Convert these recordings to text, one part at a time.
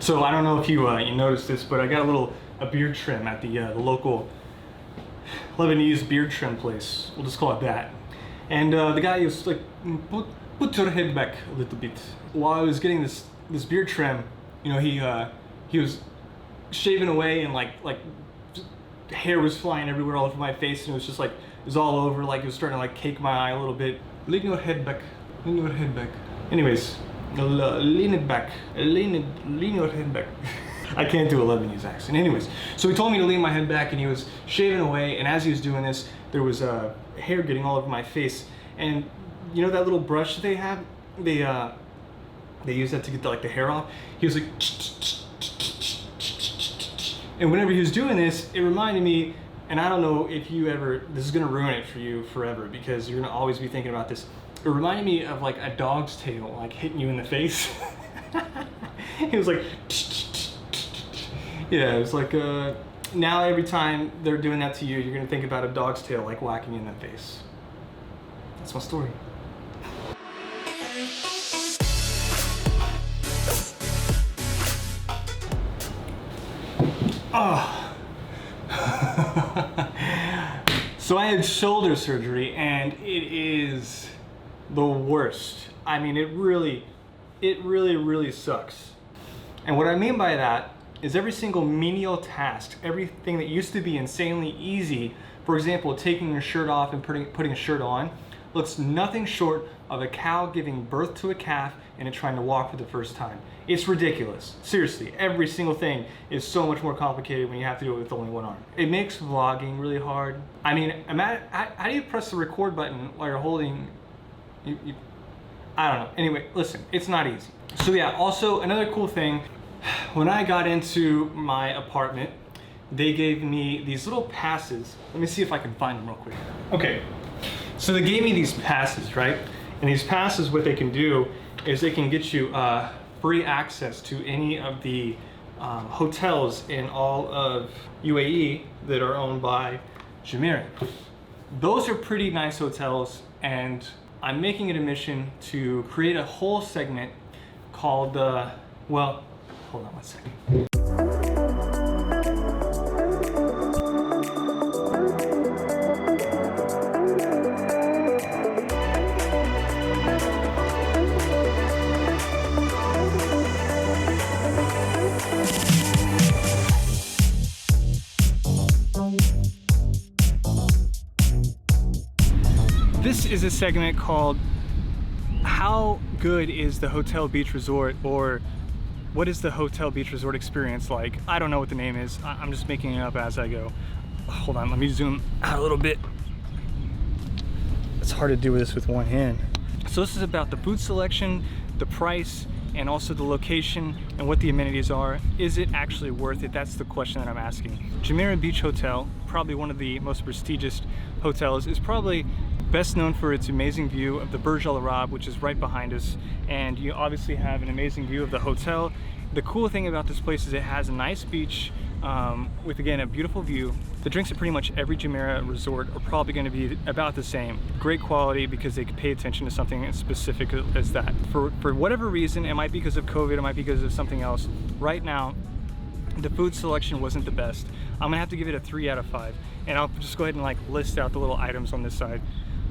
So I don't know if you you noticed this, but I got a beard trim at the local Lebanese beard trim place. We'll just call it that. And the guy was like, put your head back a little bit. While I was getting this beard trim, you know, he was shaving away, and like hair was flying everywhere all over my face, and it was just like, it was all over, like it was starting to like cake my eye a little bit. Lean your head back, lean your head back. Anyways, lean it back, lean your head back. I can't do a Lebanese accent. Anyways, so he told me to lean my head back, and he was shaving away, and as he was doing this, there was hair getting all over my face. And you know that little brush that they have, they use that to get the hair off. He was like, and whenever he was doing this, it reminded me, and I don't know if you ever, this is gonna ruin it for you forever because you're gonna always be thinking about this. It reminded me of like a dog's tail, like hitting you in the face. It was like, yeah, it was like, now every time they're doing that to you, you're gonna think about a dog's tail like whacking you in the face. That's my story. Oh. So I had shoulder surgery, and it is the worst. I mean, it really sucks. And what I mean by that is every single menial task, everything that used to be insanely easy, for example, taking your shirt off and putting a shirt on, looks nothing short of a cow giving birth to a calf and it trying to walk for the first time. It's ridiculous. Seriously, every single thing is so much more complicated when you have to do it with only one arm. It makes vlogging really hard. I mean, how do you press the record button while you're holding, I don't know. Anyway, listen, it's not easy. So yeah, also another cool thing, when I got into my apartment, they gave me these little passes. Let me see if I can find them real quick. Okay, so they gave me these passes, right? And these passes, what they can do is they can get you free access to any of the hotels in all of UAE that are owned by Jumeirah. Those are pretty nice hotels, and I'm making it a mission to create a whole segment called, well, hold on one second. This is a segment called How Good is the Hotel Beach Resort, or what is the Hotel Beach Resort experience like? I don't know what the name is. I'm just making it up as I go. Hold on, let me zoom out a little bit. It's hard to do this with one hand. So this is about the food selection, the price, and also the location and what the amenities are. Is it actually worth it? That's the question that I'm asking. Jumeirah Beach Hotel, probably one of the most prestigious hotels, is probably best known for its amazing view of the Burj Al Arab, which is right behind us, and you obviously have an amazing view of the hotel. The cool thing about this place is it has a nice beach with, again, a beautiful view. The drinks at pretty much every Jumeirah resort are probably going to be about the same. Great quality because they pay attention to something as specific as that. For whatever reason, it might be because of COVID, it might be because of something else. Right now, the food selection wasn't the best. I'm gonna have to give it a 3 out of 5, and I'll just go ahead and like list out the little items on this side.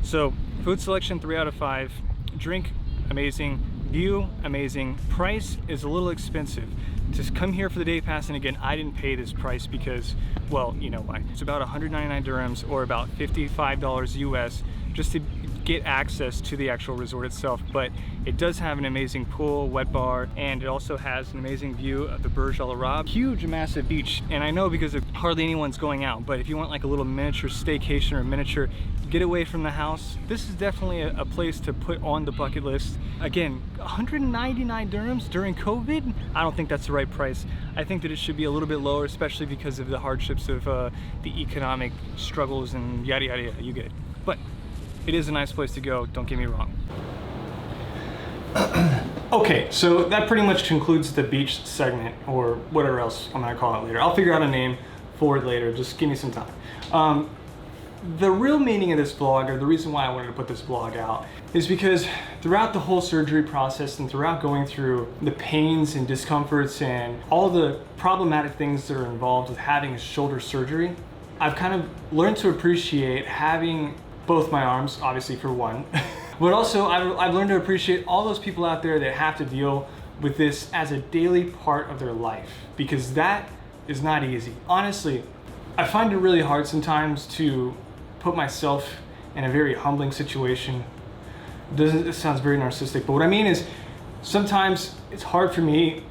So food selection, 3 out of 5. Drink, amazing. View, amazing. Price is a little expensive. To come here for the day pass, and again, I didn't pay this price because, well, you know why. It's about 199 dirhams, or about $55 US, just to get access to the actual resort itself. But it does have an amazing pool, wet bar, and it also has an amazing view of the Burj Al Arab. Huge, massive beach. And I know because hardly anyone's going out, but if you want like a little miniature staycation or miniature get away from the house, this is definitely a place to put on the bucket list. Again, 199 dirhams during COVID? I don't think that's the right price. I think that it should be a little bit lower, especially because of the hardships of the economic struggles and yada yada yada, you get it. But it is a nice place to go, don't get me wrong. Okay, so that pretty much concludes the beach segment, or whatever else I'm gonna call it later. I'll figure out a name for it later, just give me some time. The real meaning of this vlog, or the reason why I wanted to put this vlog out, is because throughout the whole surgery process and throughout going through the pains and discomforts and all the problematic things that are involved with having a shoulder surgery, I've kind of learned to appreciate having both my arms, obviously for one, but also I've learned to appreciate all those people out there that have to deal with this as a daily part of their life, because that is not easy. Honestly, I find it really hard sometimes to put myself in a very humbling situation. This sounds very narcissistic, but what I mean is sometimes it's hard for me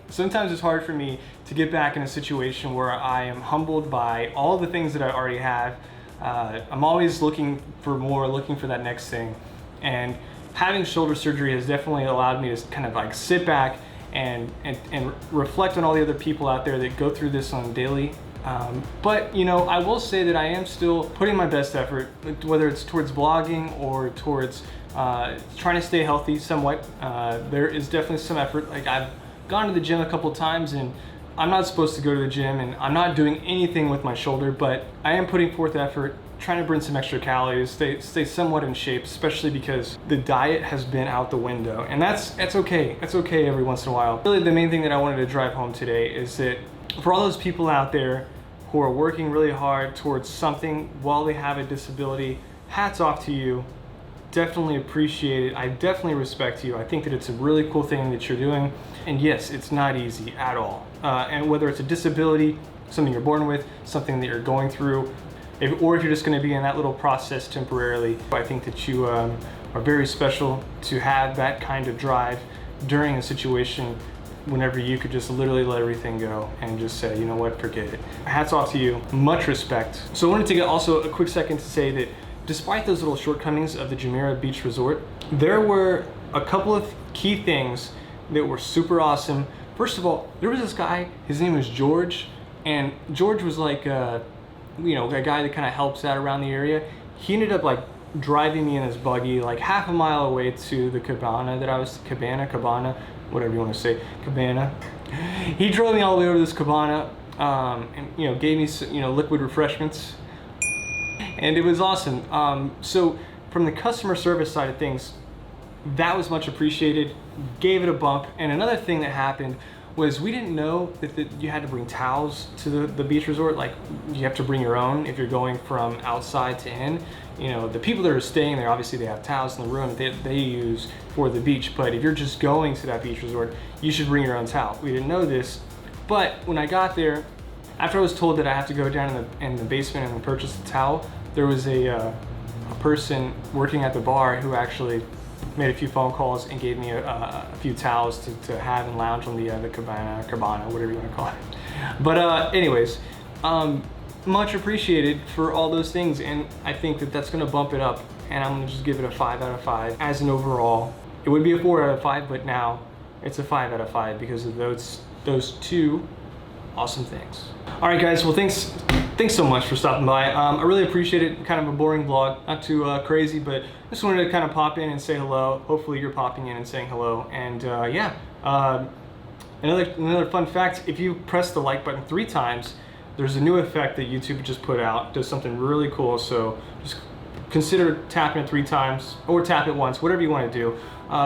sometimes it's hard for me to get back in a situation where I am humbled by all the things that I already have. I'm always looking for more, looking for that next thing. And having shoulder surgery has definitely allowed me to kind of like sit back and reflect on all the other people out there that go through this on daily. But you know, I will say that I am still putting my best effort, whether it's towards vlogging or towards trying to stay healthy somewhat. There is definitely some effort. Like, I've gone to the gym a couple times, and I'm not supposed to go to the gym, and I'm not doing anything with my shoulder, but I am putting forth effort, trying to burn some extra calories, stay somewhat in shape, especially because the diet has been out the window. And that's okay. That's okay every once in a while. Really, the main thing that I wanted to drive home today is that for all those people out there who are working really hard towards something while they have a disability, hats off to you. Definitely appreciate it. I definitely respect you. I think that it's a really cool thing that you're doing. And yes, it's not easy at all. And whether it's a disability, something you're born with, something that you're going through, or if you're just going to be in that little process temporarily, I think that you are very special to have that kind of drive during a situation whenever you could just literally let everything go and just say, you know what, forget it. Hats off to you. Much respect. So I wanted to take also a quick second to say that despite those little shortcomings of the Jumeirah Beach Resort, there were a couple of key things that were super awesome. First of all, there was this guy, his name was George, and George was like, you know, a guy that kind of helps out around the area. He ended up like driving me in his buggy like half a mile away to the cabana that I was, cabana, whatever you want to say, cabana. He drove me all the way over to this cabana, and you know, gave me some, you know, liquid refreshments. And it was awesome. So from the customer service side of things, that was much appreciated. Gave it a bump. And another thing that happened was we didn't know that you had to bring towels to the beach resort. Like, you have to bring your own if you're going from outside to in. You know, the people that are staying there, obviously they have towels in the room that they use for the beach. But if you're just going to that beach resort, you should bring your own towel. We didn't know this, but when I got there, after I was told that I have to go down in the basement and purchase a towel, there was a person working at the bar who actually made a few phone calls and gave me a few towels to have and lounge on the cabana, whatever you want to call it. But anyways, much appreciated for all those things, and I think that that's going to bump it up, and I'm going to just give it a 5 out of 5 as an overall. It would be a 4 out of 5, but now it's a 5 out of 5 because of those two awesome things. All right, guys. Well, thanks so much for stopping by. I really appreciate it. Kind of a boring vlog, not too crazy, but just wanted to kind of pop in and say hello. Hopefully you're popping in and saying hello. And yeah, another fun fact, if you press the like button 3 times, there's a new effect that YouTube just put out. Does something really cool. So just consider tapping it 3 times or tap it once, whatever you want to do.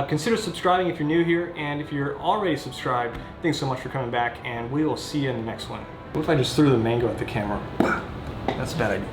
Consider subscribing if you're new here, and if you're already subscribed, thanks so much for coming back, and we will see you in the next one. What if I just threw the mango at the camera? That's a bad idea.